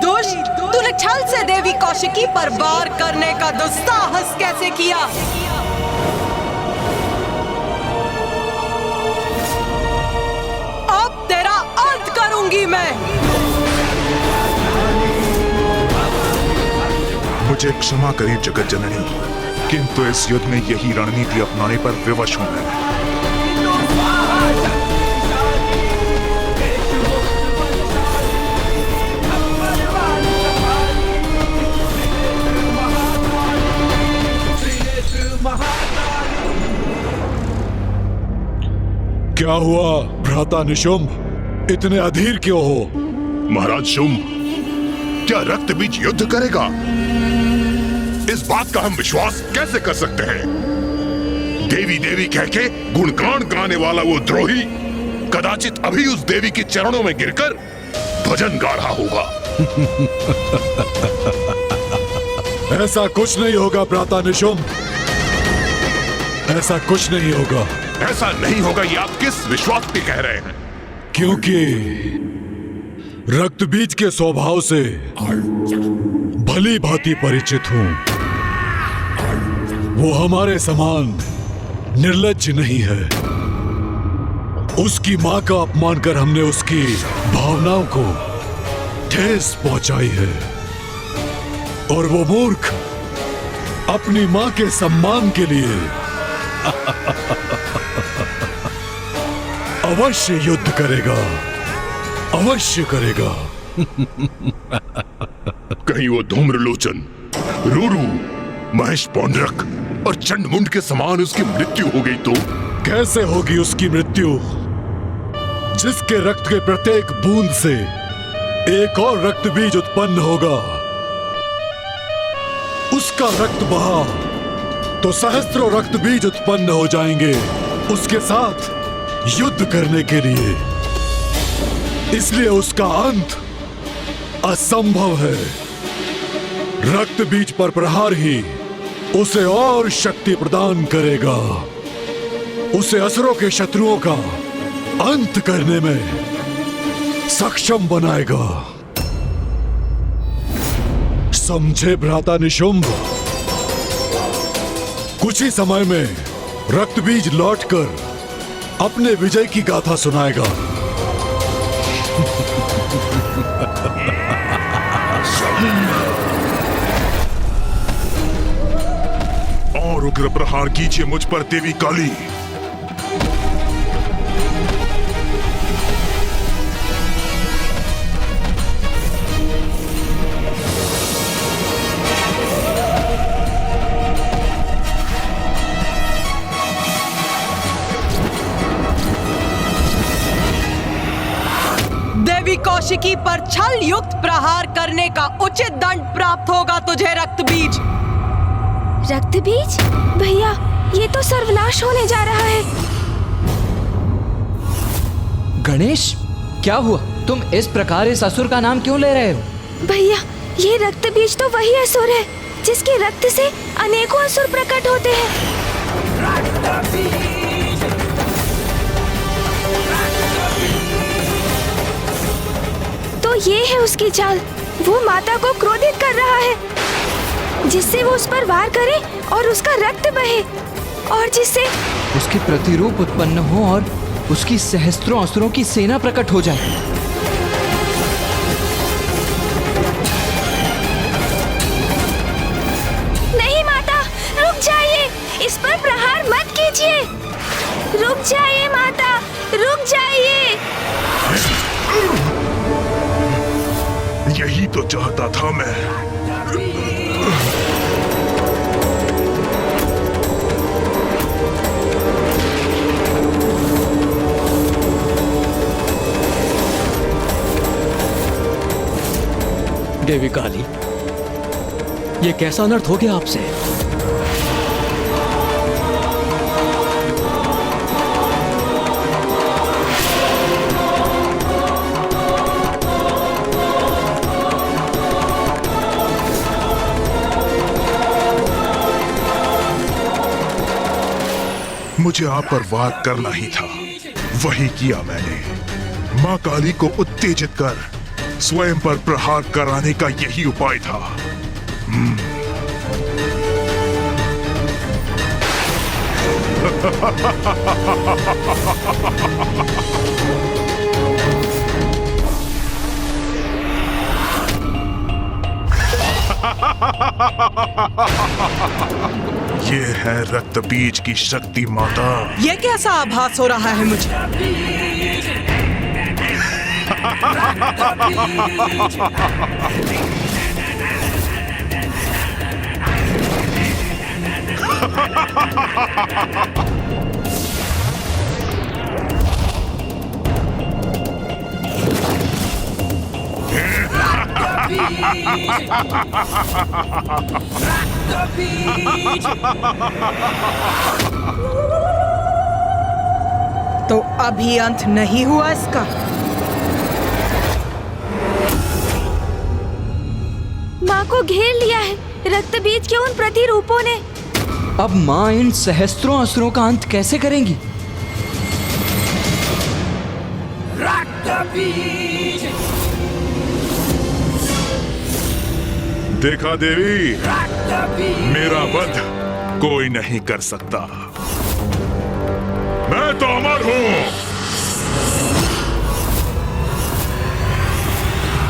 दुष्ट, तूने छल से देवी कौशिकी पर वार करने का दुस्साहस कैसे किया? अब तेरा अंत करूंगी मैं। मुझे क्षमा करें जगत जननी, किंतु इस युद्ध में यही रणनीति अपनाने पर विवश हूं मैं। क्या हुआ भ्राता निशुंभ, इतने अधीर क्यों हो? महाराज शुंभ, क्या रक्त बीज युद्ध करेगा? इस बात का हम विश्वास कैसे कर सकते हैं? देवी देवी कह के गुणगान गाने वाला वो द्रोही कदाचित अभी उस देवी के चरणों में गिरकर भजन गा रहा होगा। ऐसा कुछ नहीं होगा भ्राता निशुंभ, ऐसा कुछ नहीं होगा। ऐसा नहीं होगा ये आप किस विश्वास पे कह रहे हैं? क्योंकि रक्त बीज के स्वभाव से भली भांति परिचित हूं। वो हमारे समान निर्लज्ज नहीं है। उसकी मां का अपमान कर हमने उसकी भावनाओं को ठेस पहुंचाई है, और वो मूर्ख अपनी मां के सम्मान के लिए अवश्य युद्ध करेगा, अवश्य करेगा। कहीं वो धूम्रलोचन, रूरू, महेश पौंड्रक और चंडमुंड के समान उसकी मृत्यु हो गई तो? कैसे होगी उसकी मृत्यु, जिसके रक्त के प्रत्येक बूंद से एक और रक्त बीज उत्पन्न होगा। उसका रक्त बहा तो सहस्त्रों रक्त बीज उत्पन्न हो जाएंगे उसके साथ युद्ध करने के लिए। इसलिए उसका अंत असंभव है। रक्त बीज पर प्रहार ही उसे और शक्ति प्रदान करेगा, उसे असुरों के शत्रुओं का अंत करने में सक्षम बनाएगा। समझे भ्राता निशुंभ? कुछ ही समय में रक्त बीज लौटकर अपने विजय की गाथा सुनाएगा। और उग्र प्रहार कीजिए मुझ पर देवी काली। आशिकी पर छल युक्त प्रहार करने का उचित दंड प्राप्त होगा तुझे रक्तबीज। रक्तबीज? भैया, ये तो सर्वनाश होने जा रहा है। गणेश, क्या हुआ? तुम इस प्रकार इस असुर का नाम क्यों ले रहे हो? भैया, ये रक्तबीज तो वही असुर है जिसके रक्त से अनेकों असुर प्रकट होते हैं। तो ये है उसकी चाल। वो माता को क्रोधित कर रहा है, जिससे वो उस पर वार करे और उसका रक्त बहे, और जिससे उसके प्रतिरूप उत्पन्न हो और उसकी सहस्त्रों असुरों की सेना प्रकट हो जाए। नहीं माता, रुक जाइए, इस पर प्रहार मत कीजिए। रुक जाइए माता, रुक जाइए। यही तो चाहता था मैं। देवी काली, ये कैसा अनर्थ हो गया आपसे? मुझे आप पर वार करना ही था, वही किया मैंने। मां काली को उत्तेजित कर स्वयं पर प्रहार कराने का यही उपाय था। ये है रक्तबीज की शक्ति माता। ये कैसा आभास हो रहा है मुझे? तो अभी अंत नहीं हुआ इसका? माँ को घेर लिया है रक्तबीज के उन प्रतिरूपों ने। अब माँ इन सहस्त्रों असुरों का अंत कैसे करेंगी? देखा देवी, मेरा वध कोई नहीं कर सकता। मैं तो अमर हूं।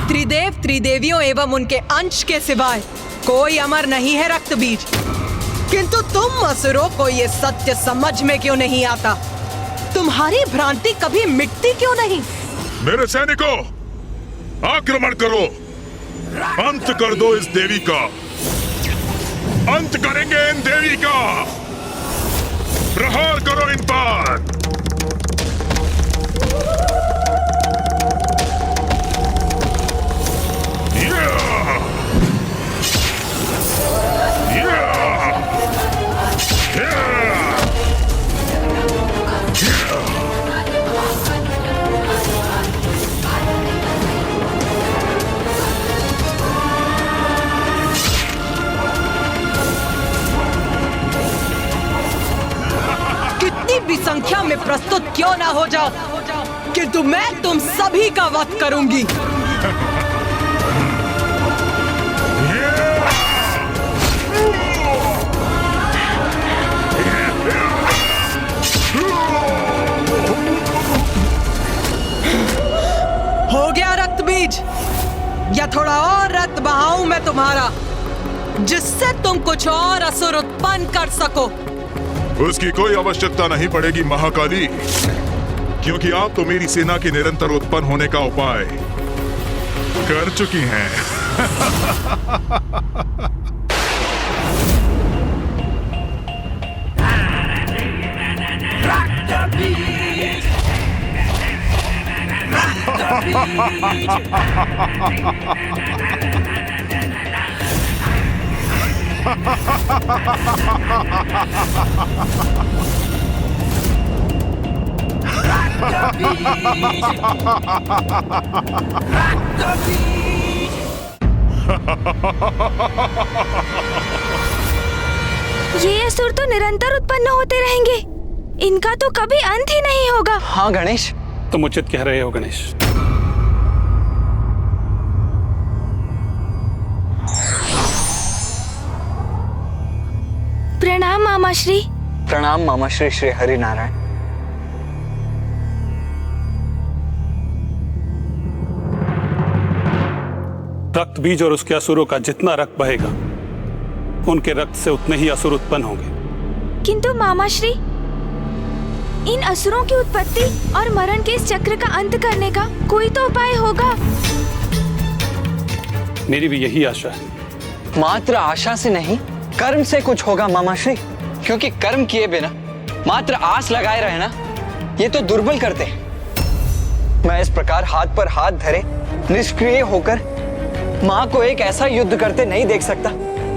त्रिदेव त्रिदेवियों एवं उनके अंश के सिवाय कोई अमर नहीं है रक्तबीज। किंतु तुम असुरों को ये सत्य समझ में क्यों नहीं आता? तुम्हारी भ्रांति कभी मिटती क्यों नहीं? मेरे सैनिकों, आक्रमण करो, अंत कर दो इस देवी का। अंत करेंगे इन देवी का। प्रहार करो इन पर। कितनी भी संख्या में प्रस्तुत क्यों ना हो जाओ, किंतु मैं तुम सभी का वध करूंगी। हो गया रक्तबीज, या थोड़ा और रक्त बहाऊं मैं तुम्हारा, जिससे तुम कुछ और असुर उत्पन्न कर सको? उसकी कोई आवश्यकता नहीं पड़ेगी महाकाली, क्योंकि आप तो मेरी सेना के निरंतर उत्पन्न होने का उपाय कर चुकी हैं। ये असुर तो निरंतर उत्पन्न होते रहेंगे, इनका तो कभी अंत ही नहीं होगा। हाँ गणेश, तुम उचित कह रहे हो गणेश। प्रणाम मामाश्री। प्रणाम मामाश्री श्री हरि नारायण। रक्त बीज और उसके असुरों का जितना रक्त बहेगा, उनके रक्त से उतने ही असुर उत्पन्न होंगे। किंतु मामाश्री, इन असुरों की उत्पत्ति और मरण के इस चक्र का अंत करने का कोई तो उपाय होगा। मेरी भी यही आशा है। मात्र आशा से नहीं, कर्म से कुछ होगा मामाश्री, क्योंकि कर्म किए बिना मात्र आस लगाए रहना ये तो दुर्बल करते हैं। मैं इस प्रकार हाथ पर हाथ धरे निष्क्रिय होकर माँ को एक ऐसा युद्ध करते नहीं देख सकता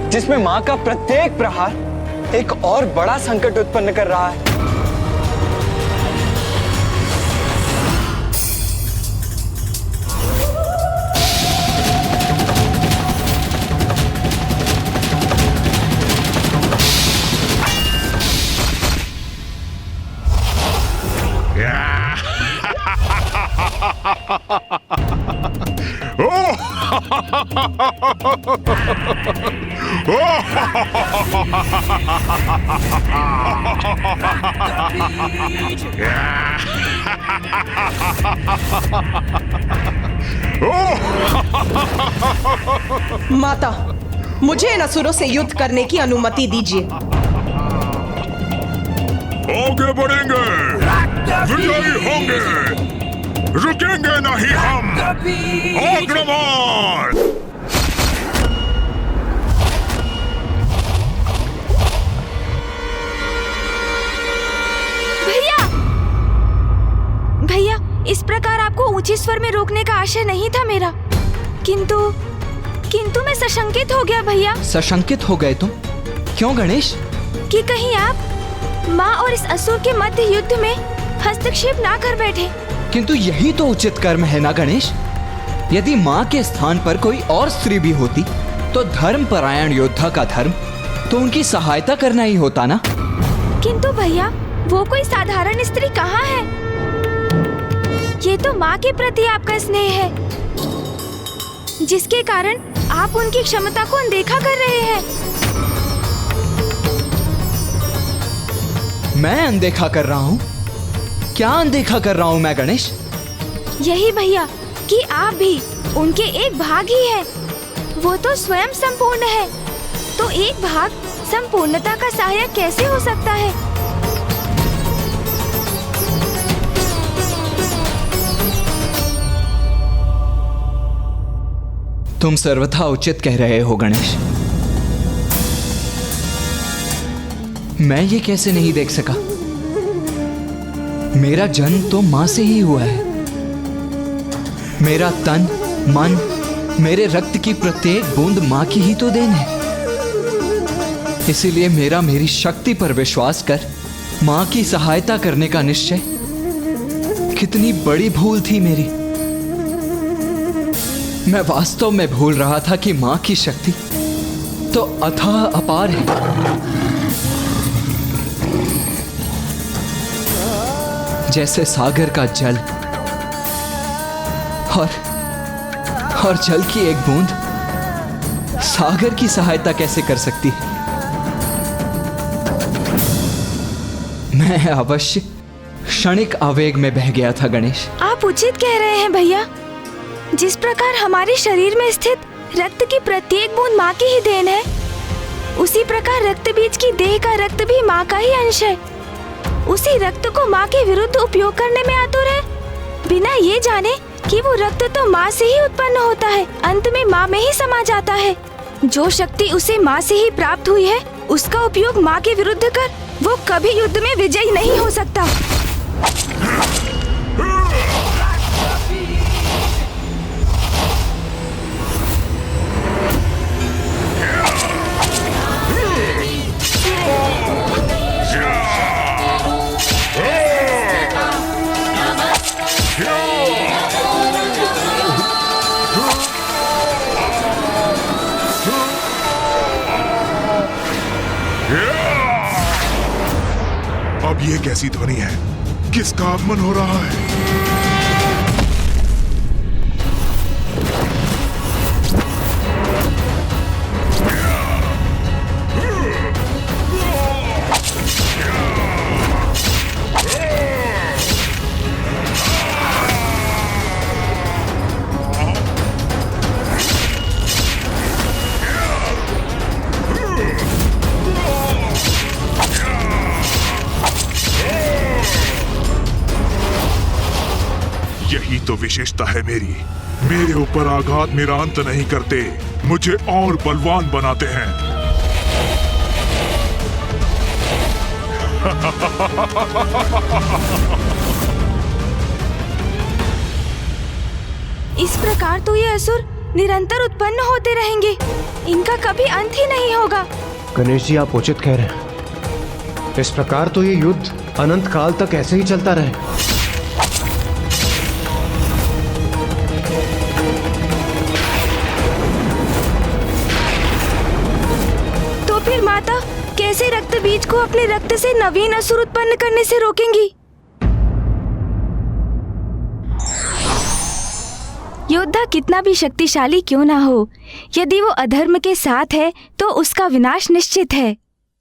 जिसमें माँ का प्रत्येक प्रहार एक और बड़ा संकट उत्पन्न कर रहा है। माता, मुझे इन असुरों से युद्ध करने की अनुमति दीजिए। आगे बढ़ेंगे, विजयी होंगे, रुकेंगे नहीं हम। आक्रमण! भैया, भैया, इस प्रकार आपको ऊंचे स्वर में रोकने का आशय नहीं था मेरा, किंतु मैं सशंकित हो गया भैया। सशंकित हो गए तुम? क्यों गणेश? कि कहीं आप माँ और इस असुर के मध्य युद्ध में हस्तक्षेप ना कर बैठे। किंतु यही तो उचित कर्म है ना गणेश। यदि माँ के स्थान पर कोई और स्त्री भी होती तो धर्मपरायण योद्धा का धर्म तो उनकी सहायता करना ही होता ना। किंतु भैया, वो कोई साधारण स्त्री कहाँ है? ये तो माँ के प्रति आपका स्नेह है, जिसके कारण आप उनकी क्षमता को अनदेखा कर रहे हैं। मैं अनदेखा कर रहा हूँ? क्या अनदेखा कर रहा हूँ मैं गणेश? यही भैया कि आप भी उनके एक भाग ही हैं। वो तो स्वयं संपूर्ण है, तो एक भाग संपूर्णता का सहायक कैसे हो सकता है? तुम सर्वथा उचित कह रहे हो गणेश। मैं ये कैसे नहीं देख सका? मेरा जन्म तो माँ से ही हुआ है। मेरा तन, मन, मेरे रक्त की प्रत्येक बूंद माँ की ही तो देन है। इसीलिए मेरी शक्ति पर विश्वास कर माँ की सहायता करने का निश्चय कितनी बड़ी भूल थी मेरी। मैं वास्तव में भूल रहा था कि माँ की शक्ति तो अथाह अपार है। जैसे सागर का जल और जल की एक बूंद सागर की सहायता कैसे कर सकती है? मैं अवश्य क्षणिक आवेग में बह गया था गणेश। आप उचित कह रहे हैं भैया। जिस प्रकार हमारे शरीर में स्थित रक्त की प्रत्येक बूंद माँ की ही देन है, उसी प्रकार रक्त बीज की देह का रक्त भी माँ का ही अंश है। उसी रक्त को माँ के विरुद्ध उपयोग करने में आतुर है, बिना ये जाने कि वो रक्त तो माँ से ही उत्पन्न होता है, अंत में माँ में ही समा जाता है। जो शक्ति उसे माँ से ही प्राप्त हुई है, उसका उपयोग माँ के विरुद्ध कर वो कभी युद्ध में विजयी नहीं हो सकता। अब ये कैसी ध्वनि है? किसका आगमन हो रहा है? यही तो विशेषता है मेरी। मेरे ऊपर आघात मेरा अंत नहीं करते, मुझे और बलवान बनाते हैं। इस प्रकार तो ये असुर निरंतर उत्पन्न होते रहेंगे, इनका कभी अंत ही नहीं होगा। गणेश जी, आप उचित कह रहे हैं। इस प्रकार तो ये युद्ध अनंत काल तक ऐसे ही चलता रहे। फिर माता कैसे रक्त बीज को अपने रक्त से नवीन असुर उत्पन्न करने से रोकेंगी? योद्धा कितना भी शक्तिशाली क्यों ना हो, यदि वो अधर्म के साथ है तो उसका विनाश निश्चित है।